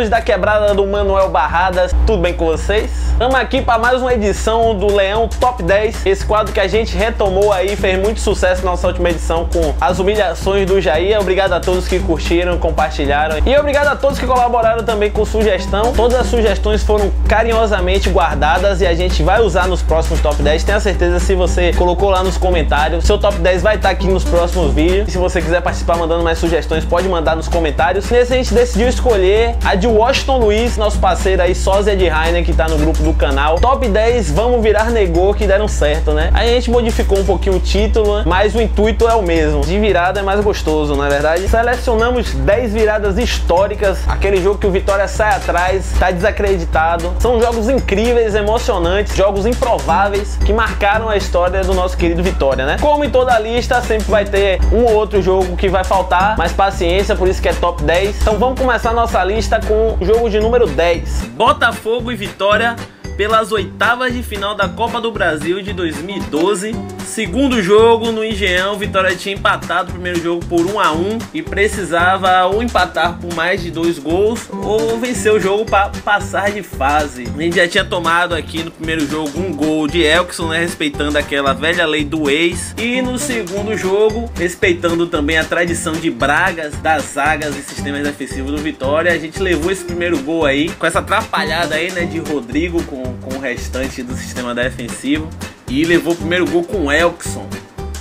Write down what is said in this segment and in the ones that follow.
parceiros da quebrada do Manuel Barradas, tudo bem com vocês? Estamos aqui para mais uma edição do Leão Top 10, esse quadro que a gente retomou aí, fez muito sucesso na nossa última edição com as humilhações do Jair. Obrigado a todos que curtiram, compartilharam e obrigado a todos que colaboraram também com sugestão. Todas as sugestões foram carinhosamente guardadas e a gente vai usar nos próximos Top 10. Tenha certeza, se você colocou lá nos comentários, seu Top 10 vai estar aqui nos próximos vídeos. E se você quiser participar mandando mais sugestões, pode mandar nos comentários. Nesse a gente decidiu escolher a de Washington Luiz, nosso parceiro aí, sósia de Rainer, que tá no grupo do canal. Top 10 Vamos Virar Negô, que deram certo, né? Aí a gente modificou um pouquinho o título, mas o intuito é o mesmo. De virada é mais gostoso, não é verdade? Selecionamos 10 viradas históricas, aquele jogo que o Vitória sai atrás, tá desacreditado. São jogos incríveis, emocionantes, jogos improváveis que marcaram a história do nosso querido Vitória, né? Como em toda a lista, sempre vai ter um ou outro jogo que vai faltar, mas paciência, por isso que é Top 10. Então vamos começar nossa lista com o jogo de número 10. Botafogo e Vitória pelas oitavas de final da Copa do Brasil de 2012. Segundo jogo no Engenhão, Vitória tinha empatado o primeiro jogo por 1 a 1 e precisava ou empatar por mais de 2 gols ou vencer o jogo para passar de fase. A gente já tinha tomado aqui no primeiro jogo um gol de Elkson, né, respeitando aquela velha lei do ex, e no segundo jogo, respeitando também a tradição de Bragas, das zagas e sistemas defensivos do Vitória, a gente levou esse primeiro gol aí, com essa atrapalhada aí, né, de Rodrigo com o restante do sistema defensivo, e levou o primeiro gol com o Elkson,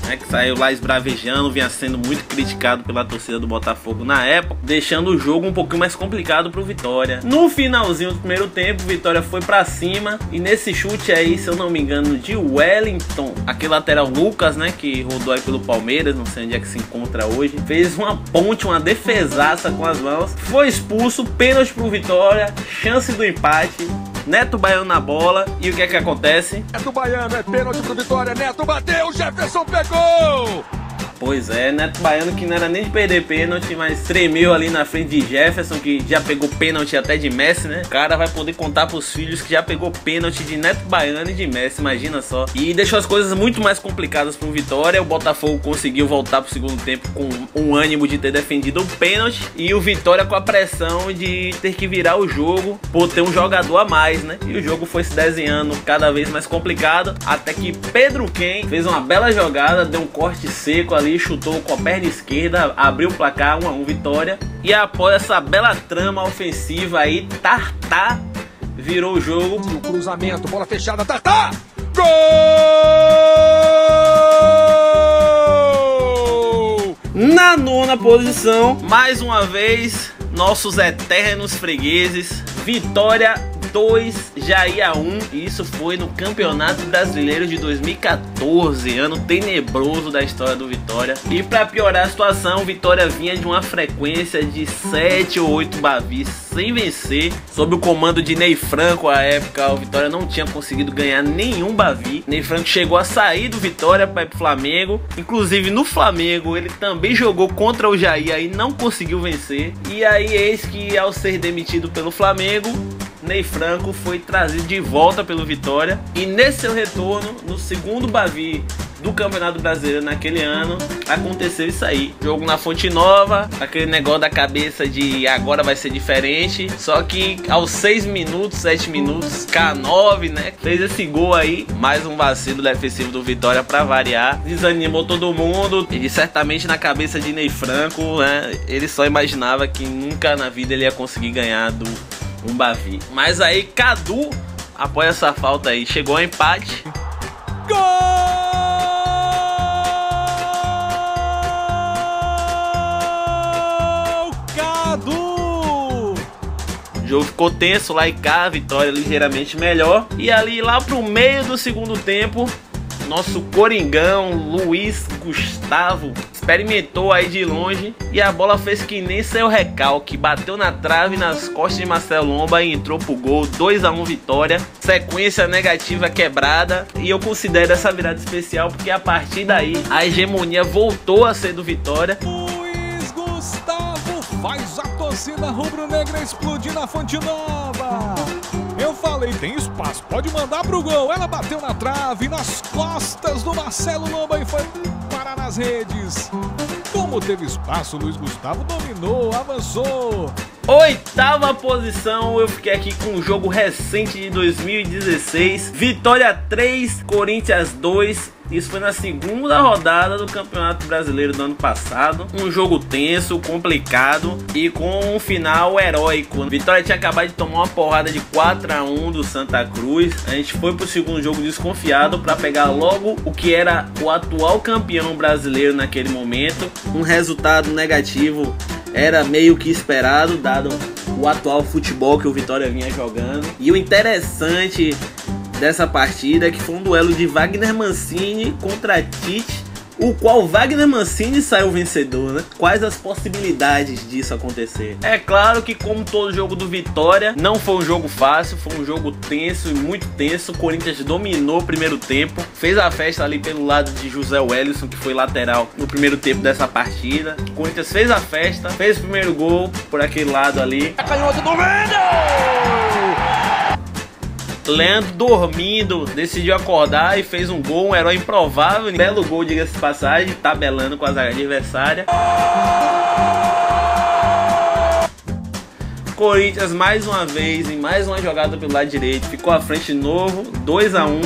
né, que saiu lá esbravejando, vinha sendo muito criticado pela torcida do Botafogo na época, deixando o jogo um pouquinho mais complicado pro Vitória. No finalzinho do primeiro tempo, o Vitória foi pra cima e nesse chute aí, se eu não me engano, de Wellington, aquele lateral Lucas, né, que rodou aí pelo Palmeiras, não sei onde é que se encontra hoje, fez uma ponte, uma defesaça com as mãos, foi expulso, pênalti pro Vitória, chance do empate. Neto Baiano na bola, e o que é que acontece? Neto Baiano, é pênalti pro Vitória, Neto bateu, Jefferson pegou! Pois é, Neto Baiano, que não era nem de perder pênalti, mas tremeu ali na frente de Jefferson, que já pegou pênalti até de Messi, né? O cara vai poder contar pros filhos que já pegou pênalti de Neto Baiano e de Messi, imagina só. E deixou as coisas muito mais complicadas pro Vitória. O Botafogo conseguiu voltar pro segundo tempo com um ânimo de ter defendido o pênalti, e o Vitória com a pressão de ter que virar o jogo por ter um jogador a mais, né? E o jogo foi se desenhando cada vez mais complicado, até que Pedro Ken fez uma bela jogada, deu um corte seco ali, chutou com a perna esquerda, abriu o placar, 1 a 1 Vitória. E após essa bela trama ofensiva aí, Tartá virou o jogo. O cruzamento, bola fechada, Tartá! Gol! Na nona posição, mais uma vez, nossos eternos fregueses, Vitória 2, Jair 1, e isso foi no Campeonato Brasileiro de 2014, ano tenebroso da história do Vitória. E para piorar a situação, o Vitória vinha de uma frequência de 7 ou 8 bavis sem vencer, sob o comando de Ney Franco. À época, o Vitória não tinha conseguido ganhar nenhum bavi. Ney Franco chegou a sair do Vitória para ir pro Flamengo, inclusive no Flamengo ele também jogou contra o Jair e não conseguiu vencer. E aí eis que, ao ser demitido pelo Flamengo, Ney Franco foi trazido de volta pelo Vitória, e nesse seu retorno, no segundo bavi do Campeonato Brasileiro naquele ano, aconteceu isso aí. Jogo na Fonte Nova, aquele negócio da cabeça de agora vai ser diferente, só que aos 6 minutos, 7 minutos, K9, né, fez esse gol aí, mais um vacilo defensivo do Vitória pra variar, desanimou todo mundo, e certamente na cabeça de Ney Franco, né, ele só imaginava que nunca na vida ele ia conseguir ganhar um bavi. Mas aí Cadu, após essa falta aí, chegou ao empate. Gol! Cadu! O jogo ficou tenso lá e cá, a Vitória ligeiramente melhor. E ali lá pro meio do segundo tempo, nosso coringão Luiz Gustavo experimentou aí de longe e a bola fez que nem seu recalque, bateu na trave, nas costas de Marcelo Lomba e entrou pro gol. 2 a 1 Vitória, sequência negativa quebrada, e eu considero essa virada especial porque a partir daí a hegemonia voltou a ser do Vitória. Luiz Gustavo faz a torcida rubro-negra explodir na Fonte Nova. Eu falei, tem espaço, pode mandar pro gol. Ela bateu na trave, nas costas do Marcelo Lomba e foi parar nas redes. Como teve espaço, Luiz Gustavo dominou, avançou 8ª posição, eu fiquei aqui com um jogo recente de 2016. Vitória 3, Corinthians 2. Isso foi na 2ª rodada do Campeonato Brasileiro do ano passado. Um jogo tenso, complicado e com um final heróico. Vitória tinha acabado de tomar uma porrada de 4-1 do Santa Cruz. A gente foi pro segundo jogo desconfiado para pegar logo o que era o atual campeão brasileiro naquele momento. Um resultado negativo era meio que esperado, dado o atual futebol que o Vitória vinha jogando. E o interessante dessa partida é que foi um duelo de Wagner Mancini contra Tite, o qual Wagner Mancini saiu vencedor, né? Quais as possibilidades disso acontecer? É claro que, como todo jogo do Vitória, não foi um jogo fácil, foi um jogo tenso e muito tenso. O Corinthians dominou o primeiro tempo, fez a festa ali pelo lado de José Wellison, que foi lateral no primeiro tempo dessa partida. O Corinthians fez a festa, fez o primeiro gol por aquele lado ali. Canhoto do Wendel! Leandro, dormindo, decidiu acordar e fez um gol, um herói improvável. Belo gol, diga-se de passagem, tabelando com a zaga adversária. Corinthians, mais uma vez, em mais uma jogada pelo lado direito, ficou à frente de novo, 2-1.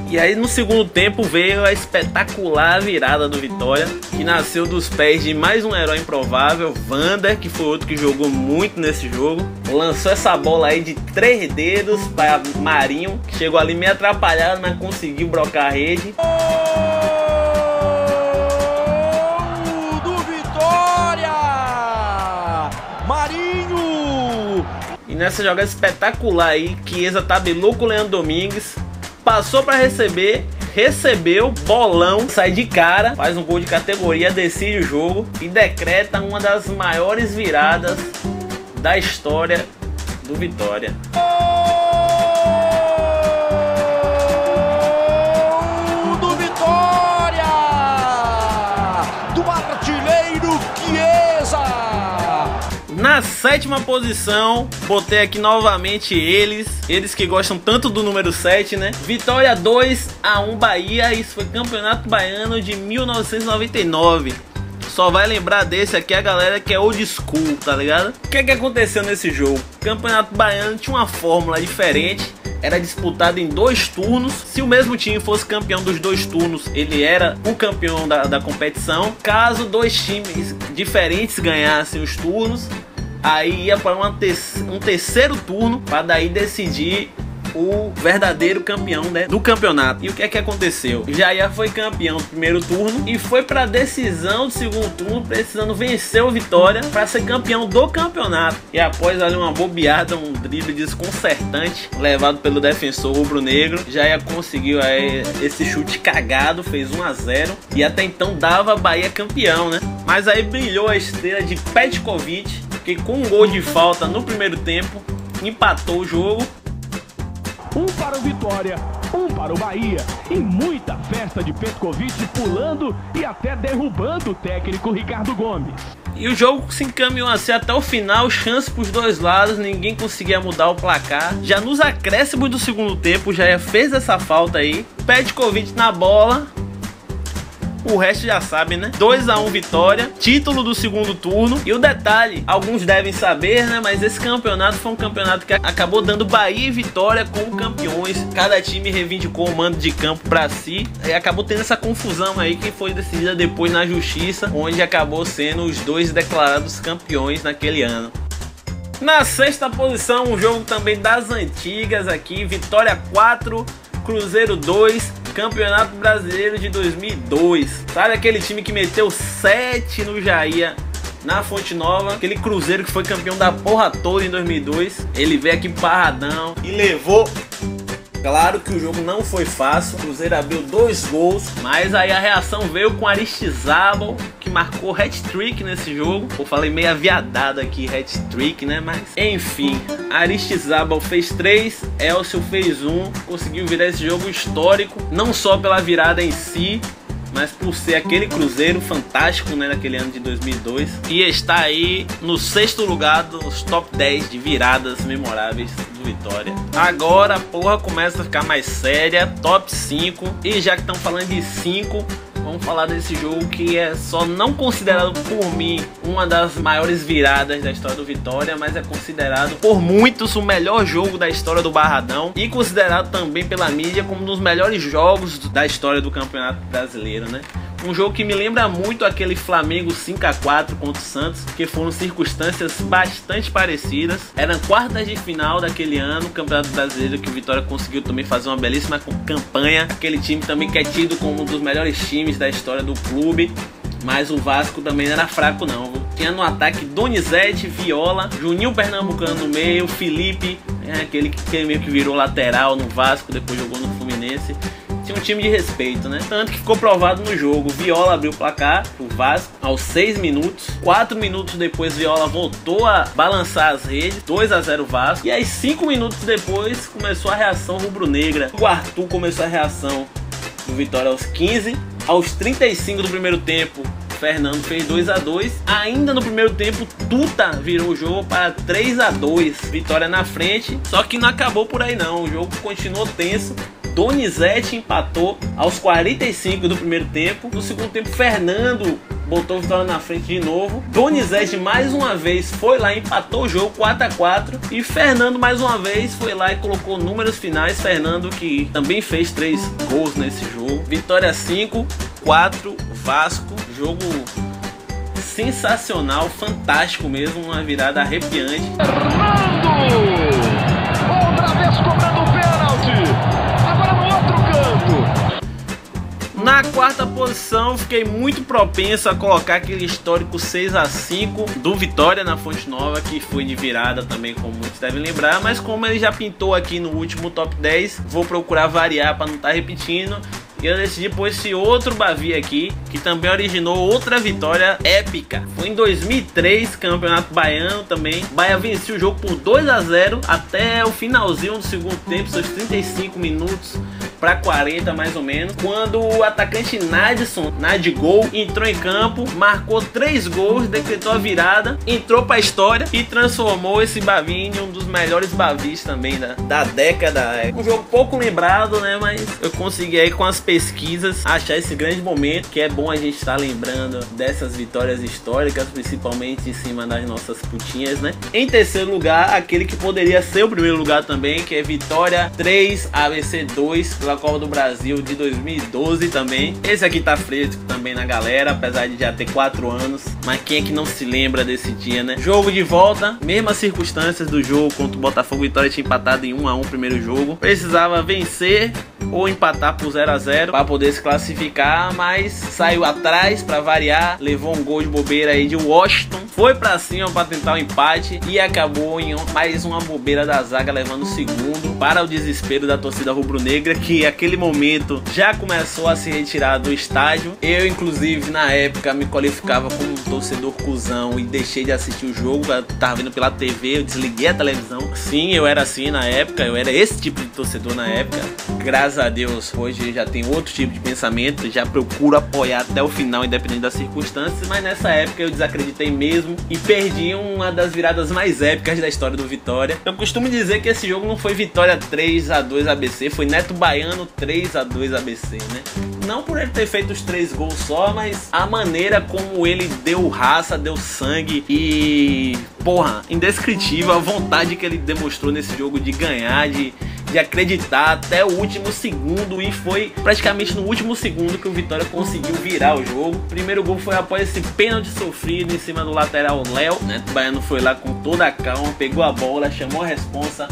E aí no segundo tempo veio a espetacular virada do Vitória, que nasceu dos pés de mais um herói improvável, Vander, que foi outro que jogou muito nesse jogo. Lançou essa bola aí de 3 dedos para Marinho, que chegou ali meio atrapalhado, mas conseguiu brocar a rede. Do Vitória! Marinho! E nessa jogada espetacular aí, Chiesa tabelou com o Leandro Domingues, passou para receber, recebeu, bolão, sai de cara, faz um gol de categoria, decide o jogo e decreta uma das maiores viradas da história do Vitória. Do Vitória! Do artilheiro Chiesa! Na 7ª posição, botei aqui novamente eles que gostam tanto do número 7, né? Vitória 2-1 Bahia, isso foi Campeonato Baiano de 1999. Só vai lembrar desse aqui a galera que é old school, tá ligado? O que aconteceu nesse jogo? O Campeonato Baiano tinha uma fórmula diferente. Era disputado em 2 turnos. Se o mesmo time fosse campeão dos 2 turnos, ele era o campeão da competição. Caso 2 times diferentes ganhassem os turnos, aí ia para um terceiro turno para daí decidir o verdadeiro campeão, né, do campeonato. E o que é que aconteceu? Jair foi campeão do primeiro turno e foi para a decisão do segundo turno, precisando vencer o Vitória para ser campeão do campeonato. E após ali uma bobeada, um drible desconcertante levado pelo defensor rubro-negro, Jair conseguiu aí esse chute cagado, fez 1-0 e até então dava a Bahia campeão, né? Mas aí brilhou a estrela de Petkovic, que com um gol de falta no primeiro tempo empatou o jogo. Um para o Vitória, um para o Bahia e muita festa de Petkovic pulando e até derrubando o técnico Ricardo Gomes. E o jogo se encaminhou assim até o final, chance para os dois lados, ninguém conseguia mudar o placar. Já nos acréscimos do segundo tempo, já fez essa falta aí. Petkovic na bola. O resto já sabe, né? 2-1 Vitória, título do segundo turno. E o detalhe, alguns devem saber, né? Mas esse campeonato foi um campeonato que acabou dando Bahia e Vitória como campeões. Cada time reivindicou o mando de campo pra si. E acabou tendo essa confusão aí que foi decidida depois na justiça, onde acabou sendo os dois declarados campeões naquele ano. Na 6ª posição, um jogo também das antigas aqui. Vitória 4, Cruzeiro 2. Campeonato Brasileiro de 2002. Sabe aquele time que meteu 7 no Jair na Fonte Nova? Aquele Cruzeiro que foi campeão da porra toda em 2002. Ele veio aqui parradão e levou. Claro que o jogo não foi fácil. O Cruzeiro abriu 2 gols, mas aí a reação veio com Aristizábal, que marcou hat-trick nesse jogo. Eu falei meio aviadado aqui, hat-trick, né? Mas enfim, Aristizábal fez 3, Elcio fez 1. Conseguiu virar esse jogo histórico, não só pela virada em si, mas por ser aquele Cruzeiro fantástico, né, naquele ano de 2002. E está aí no 6º lugar dos top 10 de viradas memoráveis do Vitória. Agora a porra começa a ficar mais séria, top 5. E já que estão falando de 5, vamos vamos falar desse jogo que é só não considerado por mim uma das maiores viradas da história do Vitória, mas é considerado por muitos o melhor jogo da história do Barradão e considerado também pela mídia como um dos melhores jogos da história do Campeonato Brasileiro, né? Um jogo que me lembra muito aquele Flamengo 5-4 contra o Santos, que foram circunstâncias bastante parecidas. Eram quartas de final daquele ano, Campeonato Brasileiro, que o Vitória conseguiu também fazer uma belíssima campanha. Aquele time também que é tido como um dos melhores times da história do clube. Mas o Vasco também não era fraco não. Tinha no ataque Donizete, Viola, Juninho Pernambucano no meio, Felipe, aquele que meio que virou lateral no Vasco, depois jogou no Fluminense. Tinha um time de respeito, né? Tanto que ficou provado no jogo. Viola abriu o placar pro Vasco aos 6 minutos. 4 minutos depois, Viola voltou a balançar as redes. 2-0 Vasco. E aí 5 minutos depois começou a reação rubro-negra. O Arthur começou a reação do Vitória aos 15. Aos 35 do primeiro tempo, Fernando fez 2-2. Ainda no primeiro tempo, Tuta virou o jogo para 3-2. Vitória na frente. Só que não acabou por aí não. O jogo continuou tenso. Donizete empatou aos 45 do primeiro tempo. No segundo tempo, Fernando botou o Vitória na frente de novo. Donizete mais uma vez foi lá e empatou o jogo 4-4. E Fernando mais uma vez foi lá e colocou números finais. Fernando que também fez 3 gols nesse jogo. Vitória 5-4 Vasco. Jogo sensacional, fantástico mesmo. Uma virada arrepiante. Fernando! Outra vez cobrando o pênalti. Agora no outro canto. Na quarta posição, fiquei muito propenso a colocar aquele histórico 6-5 do Vitória na Fonte Nova, que foi de virada também, como muitos devem lembrar, mas como ele já pintou aqui no último top 10, vou procurar variar para não estar repetindo. E eu decidi pôr esse outro Bavi aqui, que também originou outra vitória épica. Foi em 2003, Campeonato Baiano também. Bahia venceu o jogo por 2-0 até o finalzinho do segundo tempo, seus 35 minutos para 40 mais ou menos, quando o atacante Nadgol entrou em campo, marcou 3 gols, decretou a virada, entrou para a história e transformou esse Bavi em um dos melhores Bavis também da década. Um jogo pouco lembrado, né, mas eu consegui aí com as pesquisas achar esse grande momento, que é bom a gente estar lembrando dessas vitórias históricas, principalmente em cima das nossas putinhas, né? Em terceiro lugar, aquele que poderia ser o primeiro lugar também, que é Vitória 3, ABC 2, pela Copa do Brasil de 2012 também. Esse aqui tá fresco também na galera, apesar de já ter 4 anos, mas quem é que não se lembra desse dia, né? Jogo de volta, mesmas circunstâncias do jogo contra o Botafogo. Vitória tinha empatado em 1-1 o primeiro jogo, precisava vencer ou empatar por 0-0 para poder se classificar, mas saiu atrás para variar, levou um gol de bobeira aí de Washington, foi para cima para tentar o empate e acabou em mais uma bobeira da zaga, levando o segundo, para o desespero da torcida rubro-negra, que aquele momento já começou a se retirar do estádio. Eu, inclusive, na época me qualificava como um torcedor cuzão e deixei de assistir o jogo. Eu tava vendo pela TV, eu desliguei a televisão. Sim, eu era assim na época, eu era esse tipo de torcedor na época. Graças a Deus, hoje já tem outro tipo de pensamento, já procuro apoiar até o final, independente das circunstâncias, mas nessa época eu desacreditei mesmo e perdi uma das viradas mais épicas da história do Vitória. Eu costumo dizer que esse jogo não foi Vitória 3-2 ABC, foi Neto Baiano 3-2 ABC, né? Não por ele ter feito os 3 gols só, mas a maneira como ele deu raça, deu sangue e, porra, indescritível a vontade que ele demonstrou nesse jogo de ganhar, de acreditar até o último segundo, e foi praticamente no último segundo que o Vitória conseguiu virar o jogo. O primeiro gol foi após esse pênalti sofrido em cima do lateral Léo, né? O Baiano foi lá com toda a calma, pegou a bola, chamou a responsa,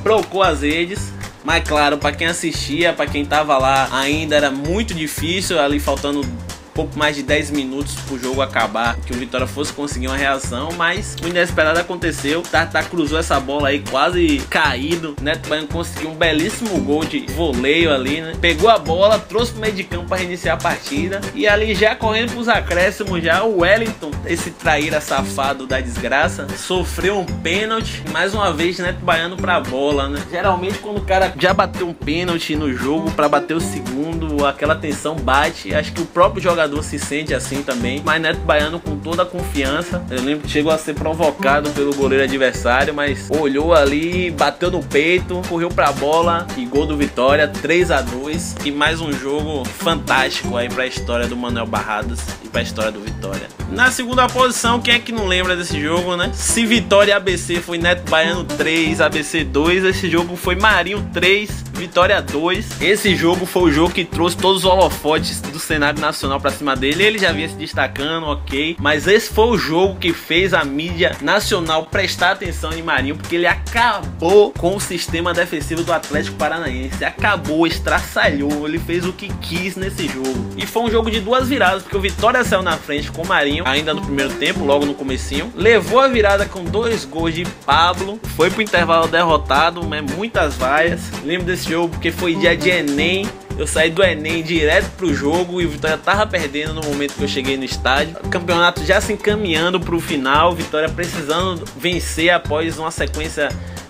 trocou as redes. Mas claro, para quem assistia, para quem tava lá, ainda era muito difícil, ali faltando pouco mais de 10 minutos pro jogo acabar, que o Vitória fosse conseguir uma reação, mas o inesperado aconteceu. Tartá cruzou essa bola aí quase caído, Neto Baiano conseguiu um belíssimo gol de voleio ali, né? Pegou a bola, trouxe pro meio de campo para reiniciar a partida, e ali já correndo pros acréscimos, já o Wellington, esse traíra safado da desgraça, sofreu um pênalti. Mais uma vez Neto Baiano pra bola, né? Geralmente quando o cara já bateu um pênalti no jogo, para bater o segundo, aquela tensão bate. Acho que o próprio jogador jogador se sente assim também. Mas Neto Baiano com toda a confiança. Eu lembro que chegou a ser provocado pelo goleiro adversário, mas olhou ali, bateu no peito, correu pra bola e gol do Vitória, 3-2. E mais um jogo fantástico aí pra história do Manuel Barradas e pra história do Vitória. Na segunda posição, quem é que não lembra desse jogo, né? Se Vitória e ABC foi Neto Baiano 3, ABC 2, esse jogo foi Marinho 3, Vitória 2. Esse jogo foi o jogo que trouxe todos os holofotes do cenário nacional pra cima dele. Ele já vinha se destacando, ok, mas esse foi o jogo que fez a mídia nacional prestar atenção em Marinho, porque ele acabou com o sistema defensivo do Atlético Paranaense. Acabou, estraçalhou, ele fez o que quis nesse jogo. E foi um jogo de duas viradas, porque o Vitória saiu na frente com o Marinho ainda no primeiro tempo, logo no comecinho, levou a virada com 2 gols de Pablo, foi pro intervalo derrotado, mas muitas vaias. Lembro desse jogo porque foi dia de Enem. Eu saí do Enem direto pro jogo e o Vitória tava perdendo no momento que eu cheguei no estádio. O campeonato já se encaminhando pro final, Vitória precisando vencer após uma sequência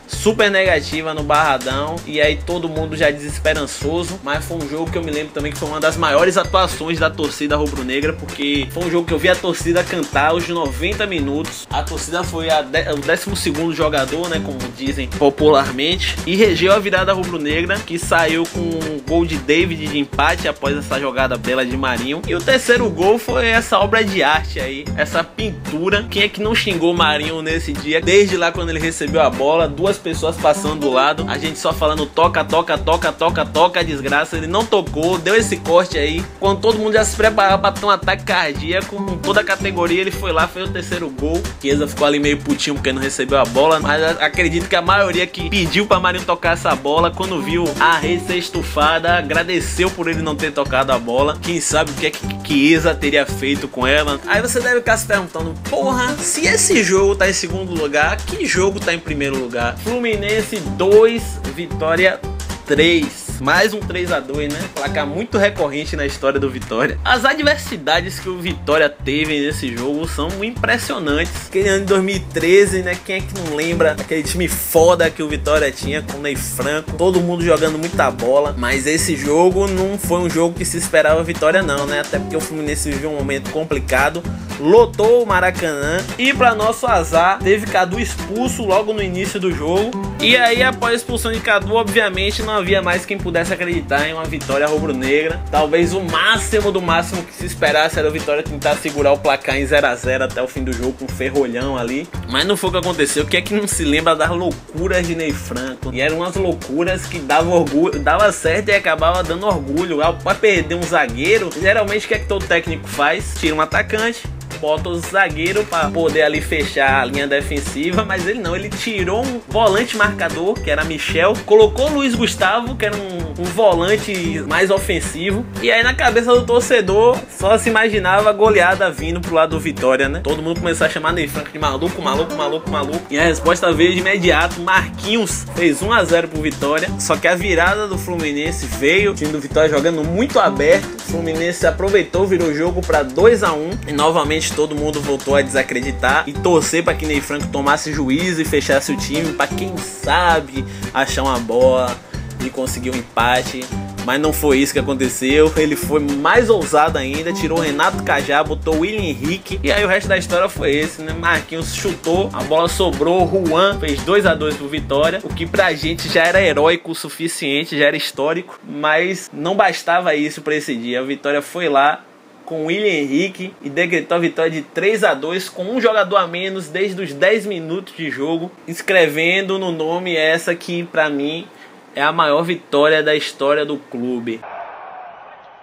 super negativa no Barradão, e aí todo mundo já desesperançoso. Mas foi um jogo que eu me lembro também que foi uma das maiores atuações da torcida rubro-negra, porque foi um jogo que eu vi a torcida cantar os 90 minutos. A torcida foi o 12º jogador, né, como dizem popularmente, e regeu a virada rubro-negra, que saiu com um gol de David de empate após essa jogada bela de Marinho. E o terceiro gol foi essa obra de arte aí, essa pintura. Quem é que não xingou Marinho nesse dia? Desde lá quando ele recebeu a bola, duas pessoas passando do lado, a gente só falando toca, toca, toca, toca, toca, desgraça. Ele não tocou, deu esse corte aí, quando todo mundo já se preparava pra ter um ataque cardíaco, com toda a categoria, ele foi lá, fez o terceiro gol. Chiesa ficou ali meio putinho porque não recebeu a bola, mas acredito que a maioria que pediu pra Marinho tocar essa bola, quando viu a rede ser estufada, agradeceu por ele não ter tocado a bola. Quem sabe o que é que Chiesa teria feito com ela. Aí você deve ficar se perguntando, porra, se esse jogo tá em segundo lugar, que jogo tá em primeiro lugar? Fluminense 2, Vitória 3. Mais um 3-2, né? Placar muito recorrente na história do Vitória. As adversidades que o Vitória teve nesse jogo são impressionantes. Aquele ano de 2013, né? Quem é que não lembra aquele time foda que o Vitória tinha com o Ney Franco? Todo mundo jogando muita bola. Mas esse jogo não foi um jogo que se esperava Vitória não, né? Até porque o Fluminense viveu um momento complicado. Lotou o Maracanã. E para nosso azar, teve Cadu expulso logo no início do jogo. E aí, após a expulsão de Cadu, obviamente não havia mais quem pudesse acreditar em uma vitória rubro-negra. Talvez o máximo do máximo que se esperasse era o Vitória tentar segurar o placar em 0-0 até o fim do jogo, com um ferrolhão ali. Mas não foi o que aconteceu. O que é que não se lembra das loucuras de Ney Franco? E eram umas loucuras que davam orgulho, dava certo e acabava dando orgulho. Para perder um zagueiro, geralmente o que é que todo técnico faz? Tira um atacante, bota o zagueiro para poder ali fechar a linha defensiva, mas ele não, ele tirou um volante marcador, que era Michel, colocou o Luiz Gustavo, que era um volante mais ofensivo, e aí na cabeça do torcedor só se imaginava a goleada vindo pro lado do Vitória, né? Todo mundo começou a chamar Ney Franco de maluco, maluco, maluco, maluco, e a resposta veio de imediato. Marquinhos fez 1-0 pro Vitória, só que a virada do Fluminense veio, o time do Vitória jogando muito aberto, o Fluminense aproveitou, virou o jogo para 2-1, e novamente todo mundo voltou a desacreditar e torcer para que Ney Franco tomasse juízo e fechasse o time, para quem sabe achar uma bola e conseguir um empate. Mas não foi isso que aconteceu. Ele foi mais ousado ainda, tirou o Renato Cajá, botou o William Henrique, e aí o resto da história foi esse, né? Marquinhos chutou, a bola sobrou, Juan fez 2-2 pro Vitória, o que pra gente já era heróico o suficiente, já era histórico, mas não bastava isso pra esse dia. A Vitória foi lá com o William Henrique e decretou a vitória de 3-2 com um jogador a menos desde os 10 minutos de jogo, escrevendo no nome essa que pra mim é a maior vitória da história do clube.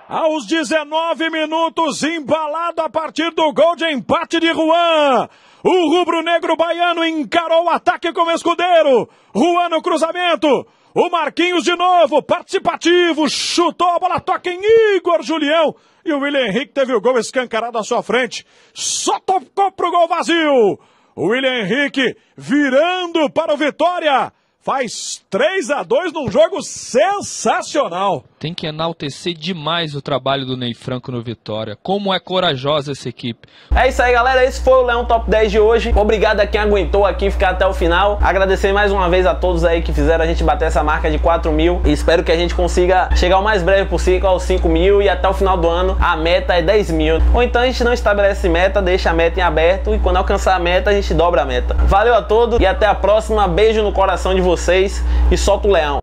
Aos 19 minutos, embalado a partir do gol de empate de Juan, o rubro-negro baiano encarou o ataque com o escudeiro. Juan no cruzamento, o Marquinhos de novo, participativo, chutou, a bola toca em Igor Julião, e o William Henrique teve o gol escancarado à sua frente, só tocou pro gol vazio. O William Henrique virando para o Vitória, faz 3-2 num jogo sensacional. tem que enaltecer demais o trabalho do Ney Franco no Vitória. Como é corajosa essa equipe. É isso aí, galera. Esse foi o Leão Top 10 de hoje. Obrigado a quem aguentou aqui ficar até o final. Agradecer mais uma vez a todos aí que fizeram a gente bater essa marca de 4.000. E espero que a gente consiga chegar o mais breve possível aos 5.000 e até o final do ano a meta é 10.000. Ou então a gente não estabelece meta, deixa a meta em aberto e quando alcançar a meta a gente dobra a meta. Valeu a todos e até a próxima. Beijo no coração de vocês e solta o leão.